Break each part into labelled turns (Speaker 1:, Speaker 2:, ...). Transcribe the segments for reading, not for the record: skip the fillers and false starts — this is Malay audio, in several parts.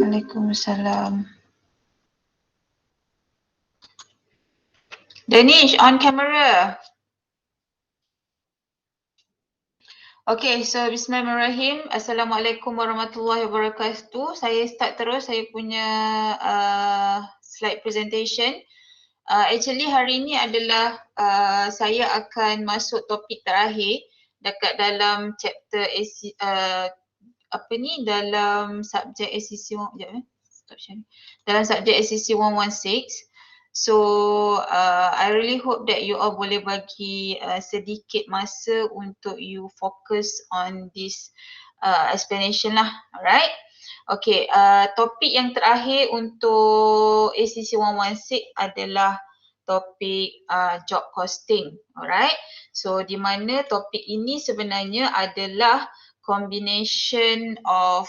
Speaker 1: Waalaikumsalam. Danish, on camera. Okay, so bismillahirrahmanirrahim. Assalamualaikum warahmatullahi wabarakatuh. Saya start terus saya punya slide presentation. Actually hari ini adalah saya akan masuk topik terakhir dekat dalam chapter apa ni, dalam subjek SCC dalam subjek SCC 116. So I really hope that you all boleh bagi sedikit masa untuk you focus on this explanation lah, alright. Okay, topik yang terakhir untuk ACC 116 adalah topik job costing, alright. So di mana topik ini sebenarnya adalah combination of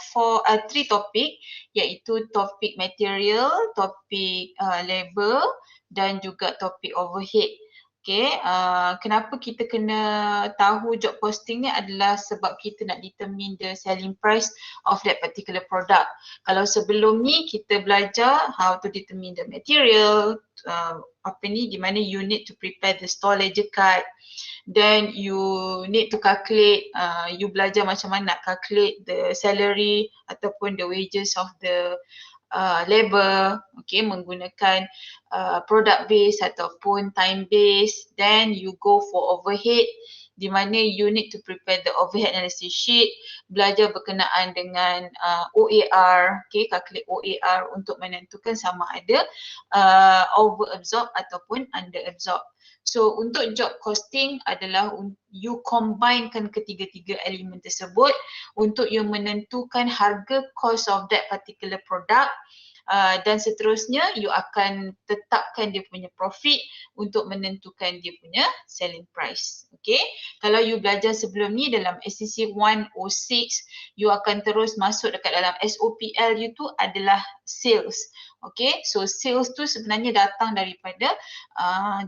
Speaker 1: three topik, iaitu topik material, topik labor dan juga topik overhead. Okay, kenapa kita kena tahu job costing ni adalah sebab kita nak determine the selling price of that particular product. Kalau sebelum ni kita belajar how to determine the material, apa ni, di mana you need to prepare the store ledger card, then you need to calculate, you belajar macam mana nak calculate the salary ataupun the wages of the labor, okay, menggunakan product base ataupun time base. Then you go for overhead, di mana you need to prepare the overhead analysis sheet, belajar berkenaan dengan OAR, okay, calculate OAR untuk menentukan sama ada over absorb ataupun under absorb. So untuk job costing adalah you combinekan ketiga-tiga elemen tersebut untuk you menentukan harga cost of that particular product. Dan seterusnya you akan tetapkan dia punya profit untuk menentukan dia punya selling price. Okay, kalau you belajar sebelum ni dalam SCC 106, you akan terus masuk dekat dalam SOPL you tu adalah sales. Okay, so sales tu sebenarnya datang daripada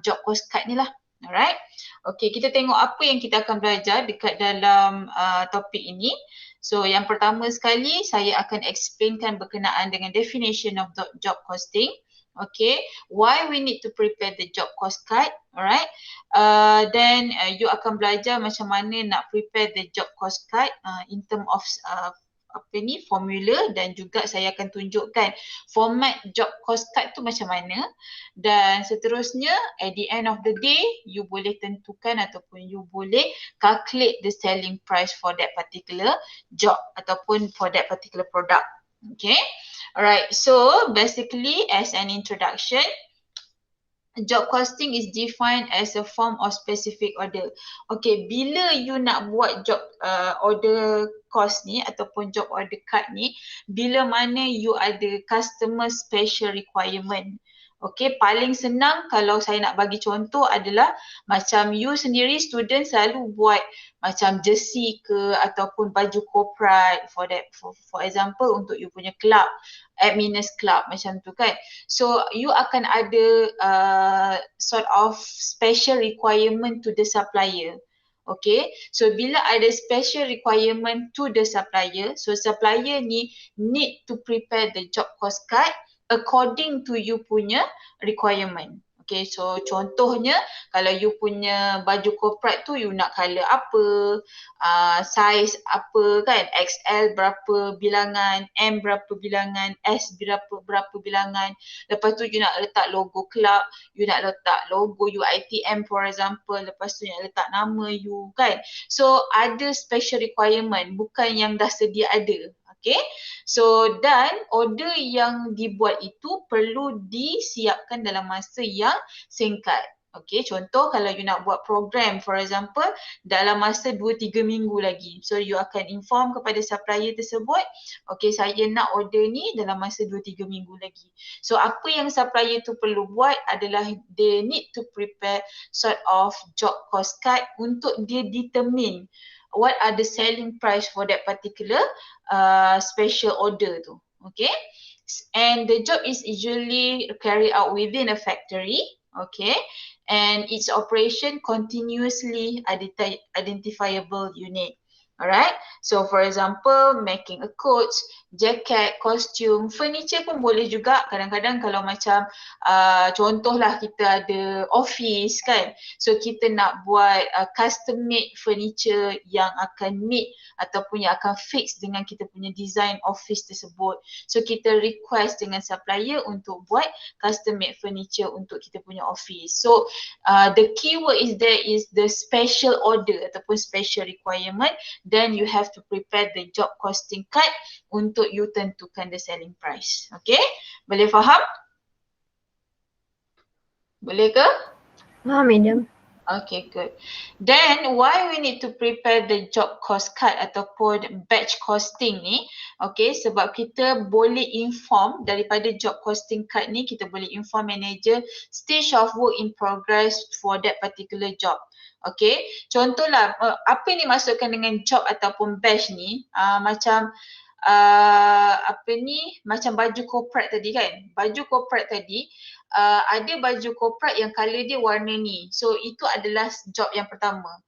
Speaker 1: job cost card ni lah. Alright, okay, kita tengok apa yang kita akan belajar dekat dalam topik ini. So yang pertama sekali saya akan explainkan berkenaan dengan definition of job costing. Okay, why we need to prepare the job cost card, alright. Then you akan belajar macam mana nak prepare the job cost card in term of apa ni, formula, dan juga saya akan tunjukkan format job cost card tu macam mana. Dan seterusnya at the end of the day you boleh tentukan ataupun you boleh calculate the selling price for that particular job ataupun for that particular product. Okay, alright, so basically as an introduction, job costing is defined as a form of specific order. Okay, bila you nak buat job order cost ni ataupun job order card ni, bila mana you ada customer special requirement. Okay, paling senang kalau saya nak bagi contoh adalah macam you sendiri student selalu buat macam jersey ke ataupun baju corporate for example untuk you punya club, adminers club macam tu kan. So you akan ada sort of special requirement to the supplier. Okay, so bila ada special requirement to the supplier, so supplier ni need to prepare the job cost card according to you punya requirement. Okay, so contohnya kalau you punya baju corporate tu you nak colour apa, size apa kan, XL berapa bilangan, M berapa bilangan, S berapa bilangan. Lepas tu you nak letak logo club, you nak letak logo UiTM for example, lepas tu you nak letak nama you kan. So ada special requirement, bukan yang dah sedia ada. Okay, so dan order yang dibuat itu perlu disiapkan dalam masa yang singkat. Okay, contoh kalau you nak buat program for example dalam masa 2-3 minggu lagi. So you akan inform kepada supplier tersebut, okay, saya nak order ni dalam masa 2-3 minggu lagi. So apa yang supplier tu perlu buat adalah they need to prepare sort of job cost card untuk dia determine what are the selling price for that particular special order tu. Okay, and the job is usually carried out within a factory. Okay, and its operation continuously identifiable unit. Alright, so for example making a coach, jaket, kostum, furniture pun boleh juga. Kadang-kadang kalau macam contohlah kita ada office kan, so kita nak buat custom made furniture yang akan meet ataupun yang akan fix dengan kita punya design office tersebut. So kita request dengan supplier untuk buat custom made furniture untuk kita punya office. So the keyword is there is the special order ataupun special requirement, then you have to prepare the job costing card untuk you tentukan the selling price. Okay? Boleh faham? Boleh ke?
Speaker 2: Faham, Madam.
Speaker 1: Okay, good. Then why we need to prepare the job cost card ataupun batch costing ni? Okay, sebab kita boleh inform daripada job costing card ni, kita boleh inform manager stage of work in progress for that particular job. Okay, contohlah apa yang dimaksudkan dengan job ataupun batch ni, macam apa ni, macam baju corporate tadi kan. Baju corporate tadi ada baju corporate yang colour dia warna ni. So itu adalah job yang pertama.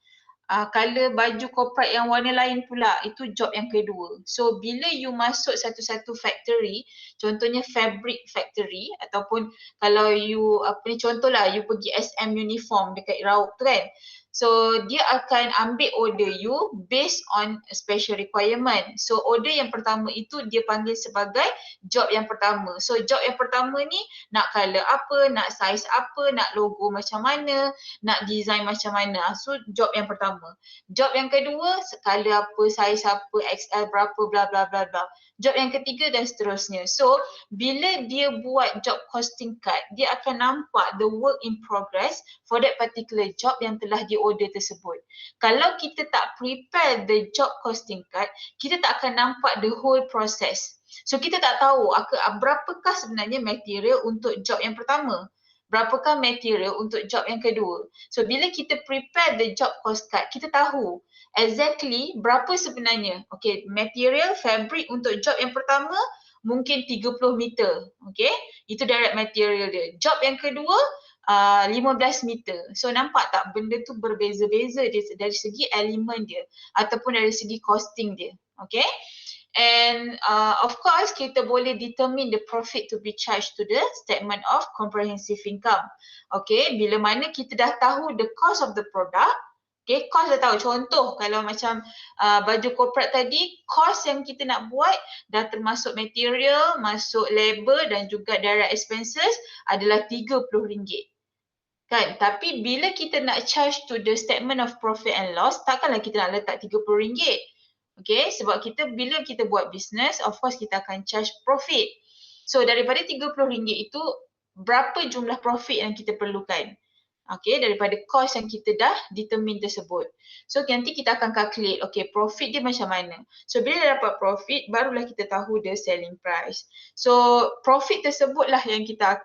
Speaker 1: Colour baju corporate yang warna lain pula, itu job yang kedua. So bila you masuk satu-satu factory, contohnya fabric factory ataupun kalau you apa ni, contohlah you pergi SM uniform dekat Iraup tu kan. So dia akan ambil order you based on a special requirement. So order yang pertama itu dia panggil sebagai job yang pertama. So job yang pertama ni nak colour apa, nak size apa, nak logo macam mana, nak design macam mana. So job yang pertama. Job yang kedua, colour apa, size apa, XL berapa, bla bla bla bla. Job yang ketiga dan seterusnya. So bila dia buat job costing card, dia akan nampak the work in progress for that particular job yang telah di order tersebut. Kalau kita tak prepare the job costing card, kita tak akan nampak the whole process. So kita tak tahu berapakah sebenarnya material untuk job yang pertama, berapakah material untuk job yang kedua. So bila kita prepare the job cost card, kita tahu exactly berapa sebenarnya. Okay, material fabric untuk job yang pertama mungkin 30 meter. Okay, itu direct material dia. Job yang kedua 15 meter. So nampak tak benda tu berbeza-beza dari segi elemen dia ataupun dari segi costing dia. Okay. And of course kita boleh determine the profit to be charged to the statement of comprehensive income. Okay, bila mana kita dah tahu the cost of the product, okay, cost dah tahu. Contoh kalau macam baju corporate tadi, cost yang kita nak buat dah termasuk material, masuk labor dan juga direct expenses adalah RM30. Kan? Tapi bila kita nak charge to the statement of profit and loss, takkanlah kita nak letak RM30. Okay, sebab bila kita buat business, of course kita akan charge profit. So daripada RM30 itu, berapa jumlah profit yang kita perlukan? Okay, daripada cost yang kita dah determine tersebut. So nanti kita akan calculate, okay, profit dia macam mana. So bila dah dapat profit, barulah kita tahu the selling price. So profit tersebutlah yang kita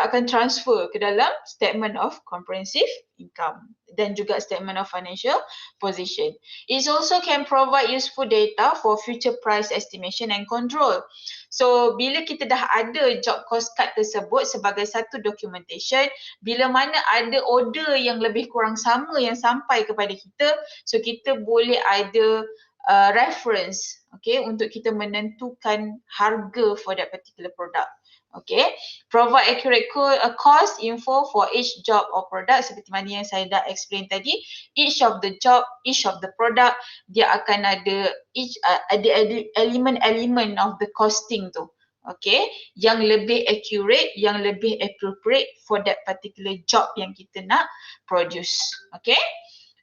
Speaker 1: akan transfer ke dalam statement of comprehensive income dan juga statement of financial position. It also can provide useful data for future price estimation and control. So bila kita dah ada job cost card tersebut sebagai satu documentation, bila mana ada order yang lebih kurang sama yang sampai kepada kita, so kita boleh ada reference, okay, untuk kita menentukan harga for that particular product. Okay, provide accurate cost info for each job or product seperti mana yang saya dah explain tadi. Each of the job, each of the product, dia akan ada elemen-elemen of the costing tu. Okay, yang lebih accurate, yang lebih appropriate for that particular job yang kita nak produce. Okay.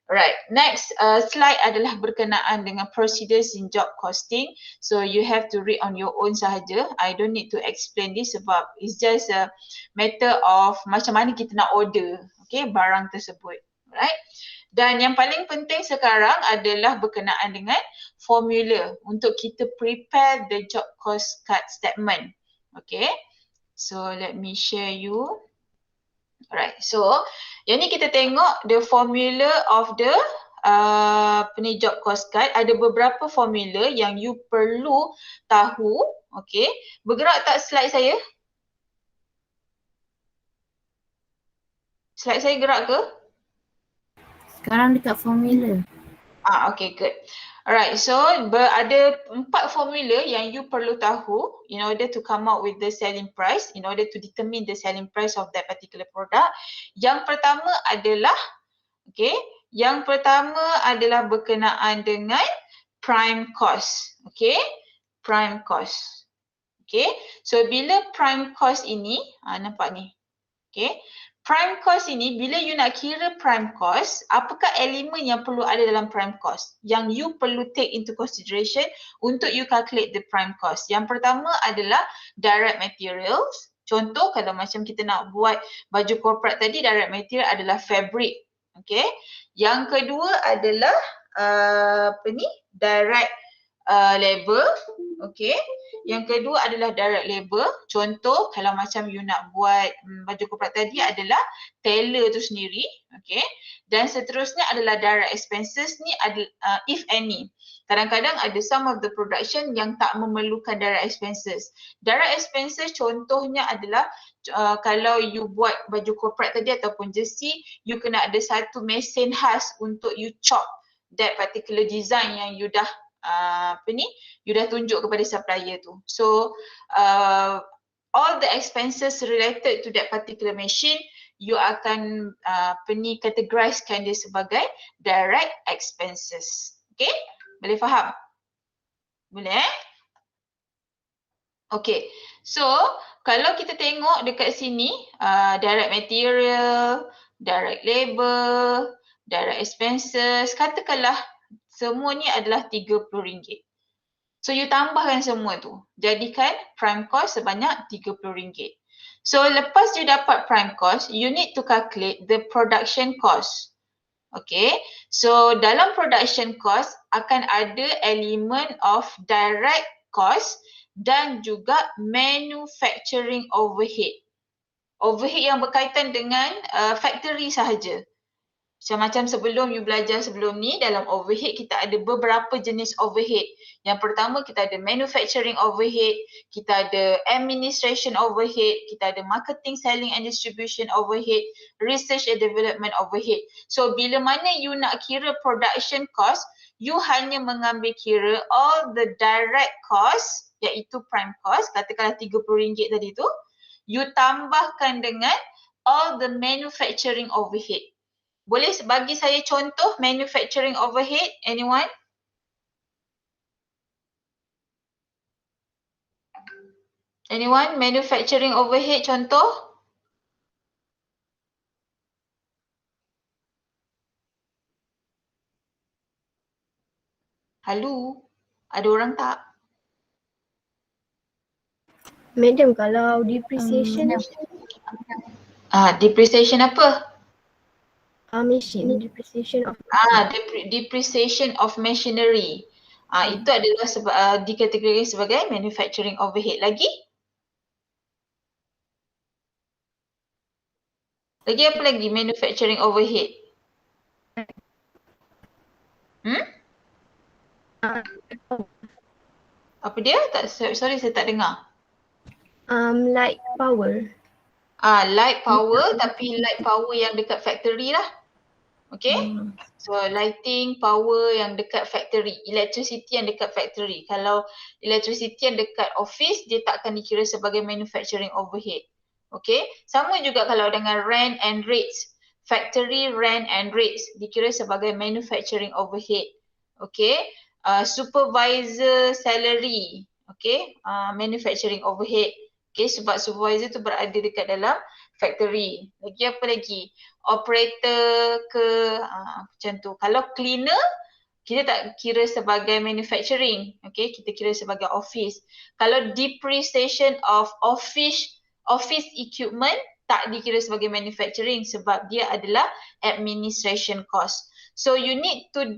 Speaker 1: Right, next slide adalah berkenaan dengan procedures in job costing. So you have to read on your own sahaja. I don't need to explain this sebab it's just a matter of macam mana kita nak order, okay, barang tersebut. Right. Dan yang paling penting sekarang adalah berkenaan dengan formula untuk kita prepare the job cost card statement. Okay. So let me share you. Alright, so yang ni kita tengok the formula of the job cost card. Ada beberapa formula yang you perlu tahu. Okay, bergerak tak slide saya? Slide saya gerak ke?
Speaker 2: Sekarang dekat formula.
Speaker 1: Okay, good. Alright, so ada 4 formula yang you perlu tahu in order to come out with the selling price, in order to determine the selling price of that particular product. Yang pertama adalah, okay, yang pertama adalah berkenaan dengan prime cost, okay, prime cost. Okay, so bila prime cost ini, nampak ni, okay, prime cost ini, bila you nak kira prime cost, apakah elemen yang perlu ada dalam prime cost yang you perlu take into consideration untuk you calculate the prime cost? Yang pertama adalah direct materials. Contoh kalau macam kita nak buat baju corporate tadi, direct material adalah fabric. Okay. Yang kedua adalah direct labor. Okay. Yang kedua adalah direct labor. Contoh kalau macam you nak buat baju corporate tadi adalah tailor tu sendiri. Okay. Dan seterusnya adalah direct expenses ni if any. Kadang-kadang ada some of the production yang tak memerlukan direct expenses. Direct expenses contohnya adalah kalau you buat baju corporate tadi ataupun jersey, you kena ada satu mesin khas untuk you chop that particular design yang you dah you dah tunjuk kepada supplier tu. So all the expenses related to that particular machine, you akan categorizekan dia sebagai direct expenses. Okay, boleh faham? Boleh Okay, so kalau kita tengok dekat sini, direct material, direct labor, direct expenses, katakanlah semua ni adalah RM30. So you tambahkan semua tu, jadikan prime cost sebanyak RM30. So lepas you dapat prime cost, you need to calculate the production cost. Okay, so dalam production cost akan ada elemen of direct cost dan juga manufacturing overhead. Overhead yang berkaitan dengan factory sahaja. Macam sebelum you belajar sebelum ni, dalam overhead kita ada beberapa jenis overhead. Yang pertama kita ada manufacturing overhead, kita ada administration overhead, kita ada marketing, selling and distribution overhead, research and development overhead. So bila mana you nak kira production cost, you hanya mengambil kira all the direct cost, iaitu prime cost, katakanlah RM30 tadi tu, you tambahkan dengan all the manufacturing overhead. Boleh bagi saya contoh manufacturing overhead, anyone? Anyone? Manufacturing overhead contoh? Halo? Ada orang tak?
Speaker 2: Madam, kalau depreciation
Speaker 1: depreciation apa?
Speaker 2: Machine, depreciation of
Speaker 1: depreciation of machinery. Itu adalah dikategorikan sebagai manufacturing overhead. Lagi? Lagi apa lagi manufacturing overhead? Apa dia? Sorry saya tak dengar.
Speaker 2: light power.
Speaker 1: Light power, tapi light power yang dekat factory lah. Okay, so lighting power yang dekat factory, electricity yang dekat factory. Kalau electricity yang dekat office, dia tak akan dikira sebagai manufacturing overhead. Okay, sama juga kalau dengan rent and rates. Factory rent and rates dikira sebagai manufacturing overhead. Okay, supervisor salary, okay, manufacturing overhead. Okay, sebab supervisor tu berada dekat dalam factory. Lagi apa lagi? Operator macam tu. Kalau cleaner, kita tak kira sebagai manufacturing. Okay, kita kira sebagai office. Kalau depreciation of office equipment, tak dikira sebagai manufacturing sebab dia adalah administration cost. So you need to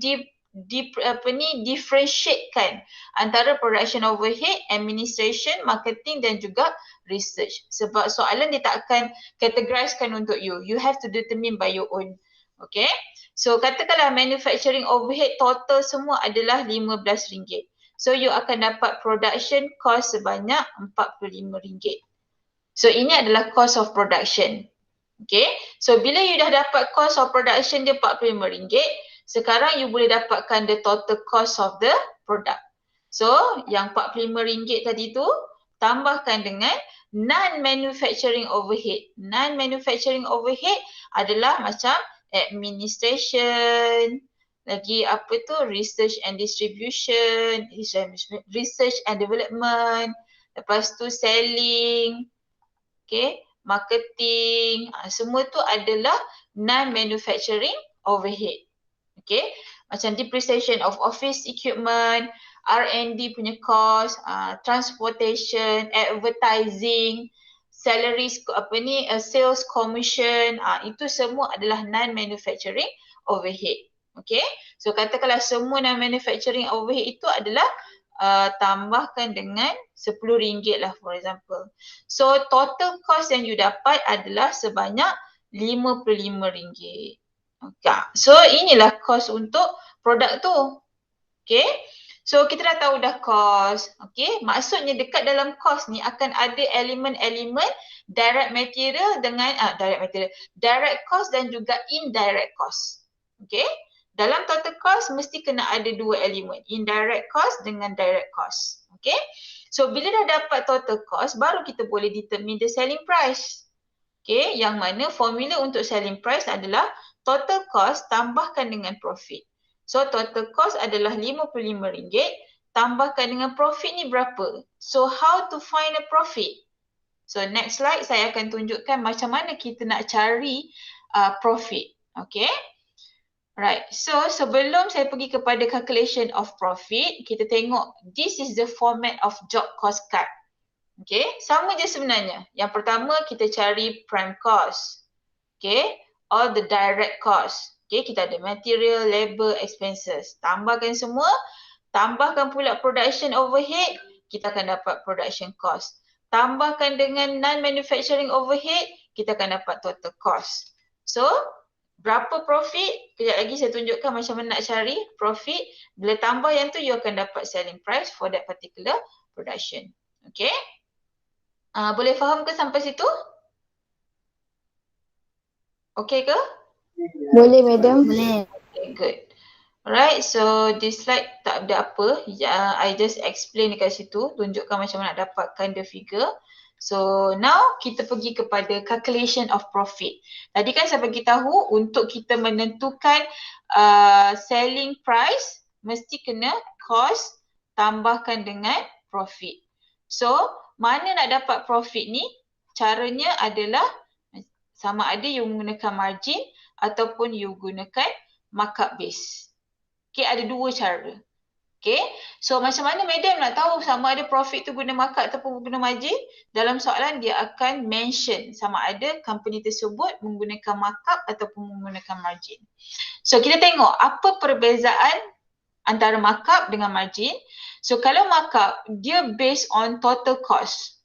Speaker 1: differentiatekan antara production overhead, administration, marketing dan juga research. Sebab soalan dia tak akan categorizekan untuk you. You have to determine by your own. Okay. So katakanlah manufacturing overhead total semua adalah RM15. So you akan dapat production cost sebanyak RM45. So ini adalah cost of production. Okay. So bila you dah dapat cost of production dia RM45, Sekarang you boleh dapatkan the total cost of the product. So yang RM45 tadi tu tambahkan dengan non-manufacturing overhead. Non-manufacturing overhead adalah macam administration, lagi apa tu, research and distribution, research and development, lepas tu selling, okay, marketing, semua tu adalah non-manufacturing overhead. Okay, macam depreciation of office equipment, R&D punya cost, transportation, advertising, salaries, sales commission, itu semua adalah non-manufacturing overhead. Okay, so katakanlah semua non-manufacturing overhead itu adalah tambahkan dengan RM10 lah for example. So total cost yang you dapat adalah sebanyak RM55. Okay. So inilah cost untuk produk tu. Okay. So kita dah tahu dah cost. Okay. Maksudnya dekat dalam cost ni akan ada elemen-elemen direct material dengan direct cost dan juga indirect cost. Okay. Dalam total cost mesti kena ada dua elemen, indirect cost dengan direct cost. Okay. So bila dah dapat total cost baru kita boleh determine the selling price. Okay. Yang mana formula untuk selling price adalah total cost tambahkan dengan profit. So total cost adalah RM55 tambahkan dengan profit ni berapa. So how to find a profit? So next slide saya akan tunjukkan macam mana kita nak cari profit. Okay. Right. So sebelum saya pergi kepada calculation of profit, kita tengok this is the format of job cost card. Okay. Sama je sebenarnya. Yang pertama kita cari prime cost. Okay. All the direct cost. Okay, kita ada material, labor, expenses. Tambahkan semua, tambahkan pula production overhead, kita akan dapat production cost. Tambahkan dengan non-manufacturing overhead, kita akan dapat total cost. So, berapa profit? Kejap lagi saya tunjukkan macam mana nak cari profit. Bila tambah yang tu, you akan dapat selling price for that particular production. Okay. Boleh faham ke sampai situ? Okay ke?
Speaker 3: Boleh, madam.
Speaker 2: Boleh.
Speaker 1: Okay, good. Alright, so this slide tak ada apa. I just explain dekat situ, tunjukkan macam mana nak dapatkan the figure. So now kita pergi kepada calculation of profit. Tadi kan saya bagi tahu untuk kita menentukan selling price mesti kena cost tambahkan dengan profit. So mana nak dapat profit ni? Caranya adalah sama ada you menggunakan margin ataupun you gunakan markup base. Okay, ada dua cara. Okay, so macam mana madam nak tahu sama ada profit tu guna markup ataupun guna margin? Dalam soalan dia akan mention sama ada company tersebut menggunakan markup ataupun menggunakan margin. So kita tengok apa perbezaan antara markup dengan margin. So kalau markup dia based on total cost.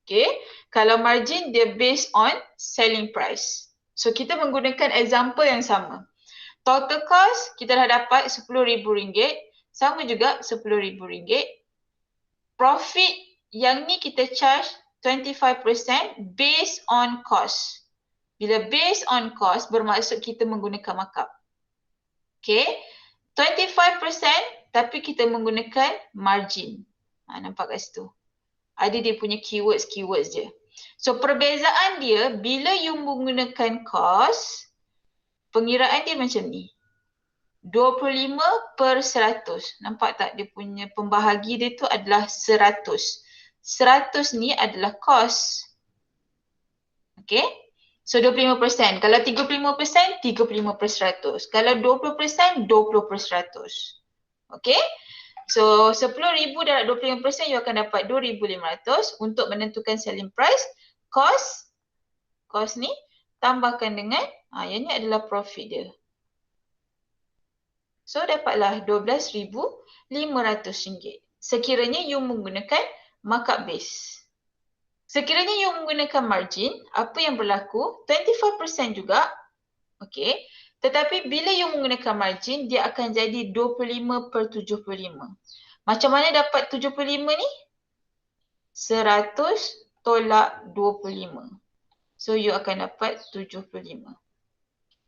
Speaker 1: Okay, kalau margin dia based on selling price. So kita menggunakan example yang sama. Total cost kita dah dapat RM10,000. Sama juga RM10,000. Profit yang ni kita charge 25% based on cost. Bila based on cost bermaksud kita menggunakan markup. Okay. 25% tapi kita menggunakan margin. Nampak kat situ. Ada dia punya keywords dia. So perbezaan dia bila you menggunakan cost, pengiraan dia macam ni. 25/100. Nampak tak dia punya pembahagi dia tu adalah 100. 100 ni adalah cost. Okay. So 25%. Kalau 35%, 35/100. Kalau 20%, 20/100. Okay. So 10,000 darab 25% you akan dapat 2,500 untuk menentukan selling price. Cost ni tambahkan dengan yang ni adalah profit dia. So dapatlah RM12,500 sekiranya you menggunakan markup base. Sekiranya you menggunakan margin, apa yang berlaku? 25% juga. Okay. Tetapi bila you menggunakan margin, dia akan jadi 25/75. Macam mana dapat 75 ni? 100 tolak 25. So you akan dapat 75.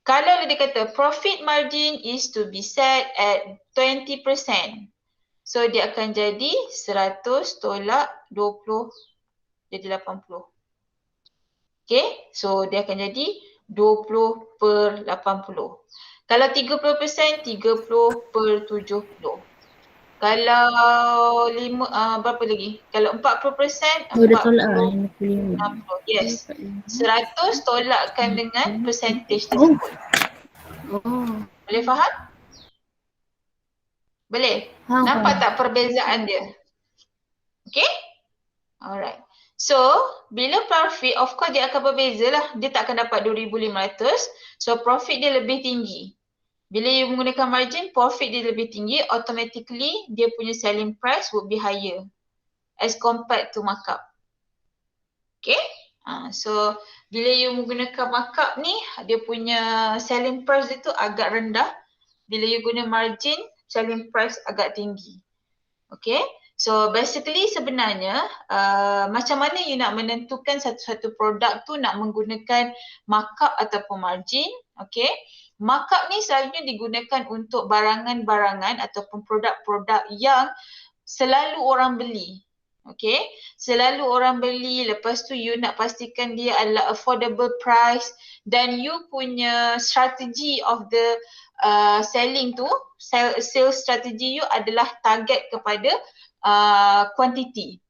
Speaker 1: Kalau dia kata profit margin is to be set at 20%. So dia akan jadi 100 tolak 20 jadi 80. Okay, so dia akan jadi 20 per 80. Kalau 30%, 30 per 70. Kalau berapa lagi? Kalau 40%, 40
Speaker 2: Dah tolak lah 55.
Speaker 1: 60. Yes. 100 tolakkan dengan percentage tersebut. Boleh faham? Boleh? Nampak tak perbezaan dia? Okay? Alright. So, bila profit, of course dia akan berbeza lah. Dia tak akan dapat 2,500. So, profit dia lebih tinggi. Bila you menggunakan margin, profit dia lebih tinggi. Automatically, dia punya selling price would be higher as compared to markup. Okay? So, bila you menggunakan markup ni, dia punya selling price dia tu agak rendah. Bila you guna margin, selling price agak tinggi. Okay? So basically sebenarnya macam mana you nak menentukan satu-satu produk tu nak menggunakan markup ataupun margin. Okay? Markup ni selalunya digunakan untuk barangan-barangan ataupun produk-produk yang selalu orang beli. Okay? Selalu orang beli, lepas tu you nak pastikan dia adalah affordable price dan you punya strategy of the selling tu, sales strategy you adalah target kepada quantity.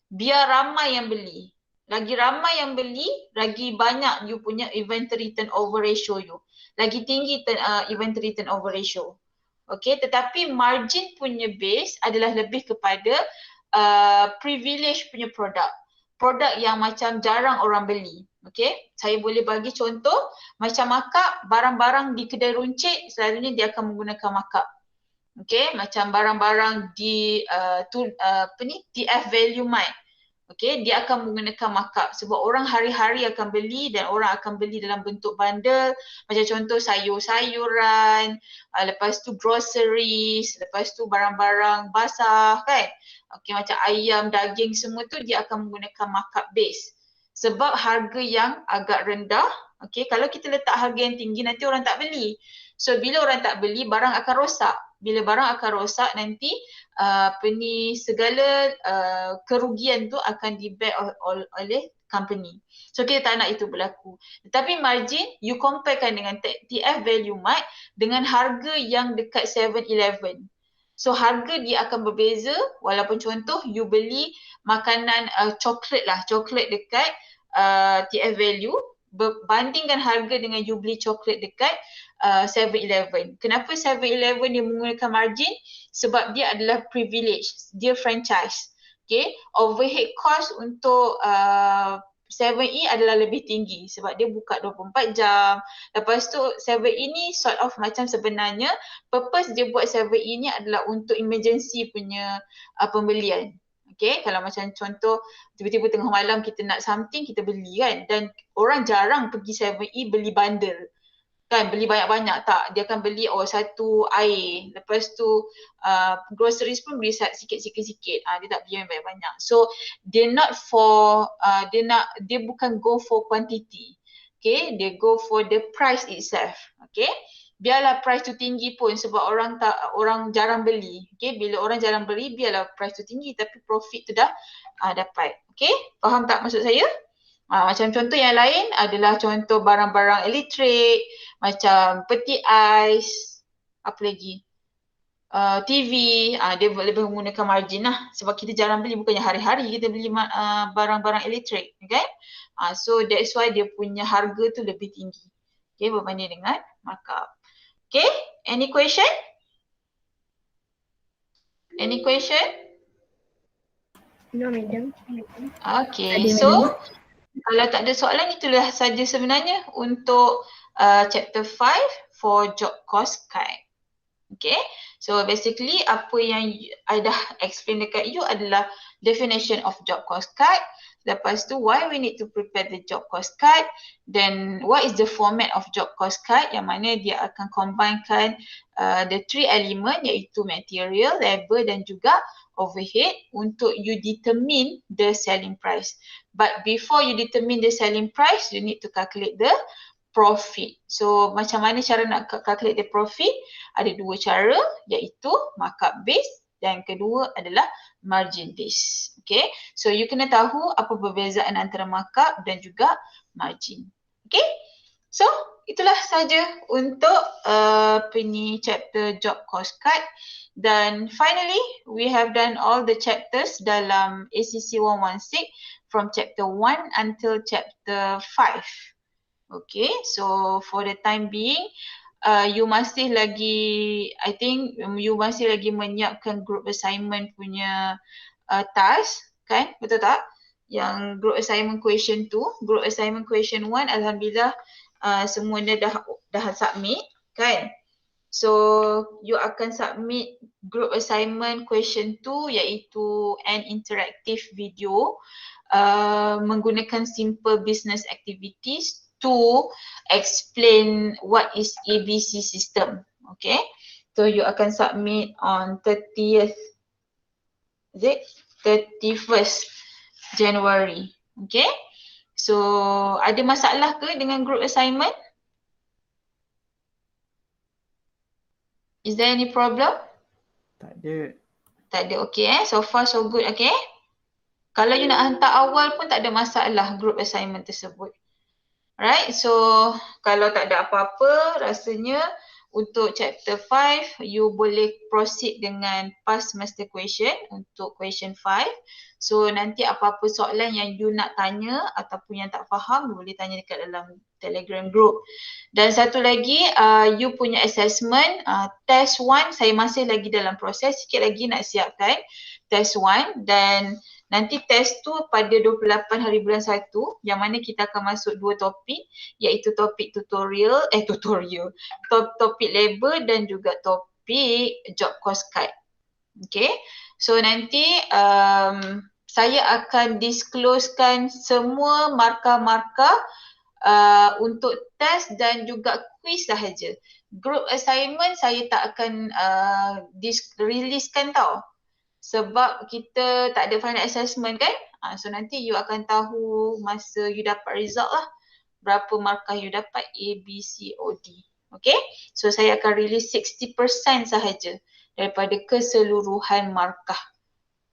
Speaker 1: Biar ramai yang beli. Lagi ramai yang beli, lagi banyak you punya inventory turnover ratio you. Lagi tinggi inventory turnover ratio. Okay, tetapi margin punya base adalah lebih kepada privilege punya produk. Produk yang macam jarang orang beli. Okay, saya boleh bagi contoh macam markup, barang-barang di kedai runcit selalunya dia akan menggunakan markup. Okay, macam barang-barang di TF Value Mart. Okay, dia akan menggunakan markup sebab orang hari-hari akan beli dan orang akan beli dalam bentuk bundle. Macam contoh sayur-sayuran, lepas tu groceries, lepas tu barang-barang basah kan. Okay, macam ayam, daging semua tu dia akan menggunakan markup base. Sebab harga yang agak rendah, okay, kalau kita letak harga yang tinggi nanti orang tak beli. So bila orang tak beli, barang akan rosak. Bila barang akan rosak nanti segala kerugian tu akan di-bear oleh company. So kita tak nak itu berlaku. Tetapi margin you comparekan dengan TF Value Mart dengan harga yang dekat 7-Eleven. So harga dia akan berbeza walaupun contoh you beli makanan coklat dekat TF Value berbandingkan harga dengan you beli coklat dekat 7-Eleven. Kenapa 7-Eleven dia menggunakan margin? Sebab dia adalah privilege, dia franchise. Okay, overhead cost untuk 7E adalah lebih tinggi sebab dia buka 24 jam. Lepas tu 7E ni sort of macam sebenarnya purpose dia buat 7E ni adalah untuk emergency punya pembelian. Okay, kalau macam contoh tiba-tiba tengah malam kita nak something, kita beli kan. Dan orang jarang pergi 7E beli bundle. Kan, beli banyak-banyak tak. Dia akan beli satu air. Lepas tu groceries pun beli sikit-sikit. Dia tak beli yang banyak-banyak. So dia not for, dia bukan go for quantity. Okay, dia go for the price itself. Okay. Biarlah price tu tinggi pun sebab orang jarang beli. Okay, bila orang jarang beli, biarlah price tu tinggi tapi profit tu dah dapat. Okay, faham tak maksud saya? Macam contoh yang lain adalah contoh barang-barang elektrik, macam peti ais, apa lagi? TV, dia lebih menggunakan margin lah sebab kita jarang beli, bukannya hari-hari kita beli barang-barang elektrik, okay? So that's why dia punya harga tu lebih tinggi. Okay, berbanding dengan markup. Okay, any question? Any question?
Speaker 2: No, madam.
Speaker 1: Okay, so kalau tak ada soalan, itulah saja sebenarnya untuk chapter 5 for job cost guide. Okay, so basically apa yang I dah explain dekat you adalah definition of job cost guide. Lepas tu why we need to prepare the job cost guide. Then what is the format of job cost guide yang mana dia akan combinekan the three element iaitu material, labor dan juga overhead untuk you determine the selling price. But before you determine the selling price, you need to calculate the profit. So macam mana cara nak calculate the profit? Ada dua cara, iaitu markup base dan kedua adalah margin base. Okay, so you kena tahu apa perbezaan antara markup dan juga margin. Okay, so itulah saja untuk chapter job cost cut. Dan finally, we have done all the chapters dalam ACC 116 from chapter 1 until chapter 5. Okay, so for the time being, you masih lagi, I think you masih lagi menyiapkan group assignment punya task, kan? Betul tak? Yang group assignment question 2, group assignment question 1, alhamdulillah semuanya dah submit, kan? So you akan submit group assignment question 2 iaitu an interactive video menggunakan simple business activities to explain what is ABC system. Okay, so you akan submit on 30th, is it? 31st January. Okay, so ada masalah ke dengan group assignment? Is there any problem?
Speaker 4: Tak ada.
Speaker 1: Tak ada, okay so far so good, okay. Kalau you nak hantar awal pun tak ada masalah group assignment tersebut. Alright, so kalau tak ada apa-apa, rasanya untuk chapter 5, you boleh proceed dengan past master question untuk question 5. So nanti apa-apa soalan yang you nak tanya ataupun yang tak faham, you boleh tanya dekat dalam Telegram group. Dan satu lagi, you punya assessment, test 1 saya masih lagi dalam proses, sikit lagi nak siapkan test 1 dan nanti test tu pada 28 hari bulan 1 yang mana kita akan masuk dua topik iaitu topik topik labor dan juga topik job cost cut. Okay, so nanti saya akan disclosekan semua markah-markah untuk test dan juga quiz sahaja. Group assignment saya tak akan releasekan tau. Sebab kita tak ada final assessment kan. So nanti you akan tahu masa you dapat result lah. Berapa markah you dapat A, B, C, O, D. Okay. So saya akan release 60% sahaja daripada keseluruhan markah.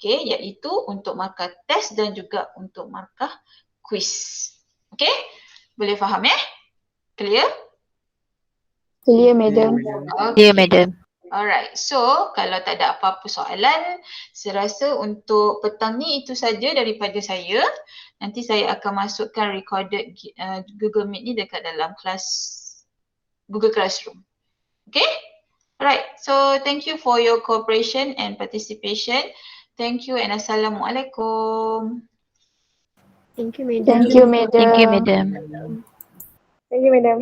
Speaker 1: Okay. Iaitu untuk markah test dan juga untuk markah quiz. Okay. Boleh faham Clear?
Speaker 3: Clear, madam.
Speaker 1: Okay. Madam. Alright, so kalau tak ada apa-apa soalan, saya rasa untuk petang ni itu saja daripada saya. Nanti saya akan masukkan recorded Google Meet ni dekat dalam kelas Google Classroom. Okay? Alright, so thank you for your cooperation and participation. Thank you and Assalamualaikum.
Speaker 2: Thank you, madam.
Speaker 3: Thank you, madam.
Speaker 5: Thank you, madam.
Speaker 3: Thank you, madam.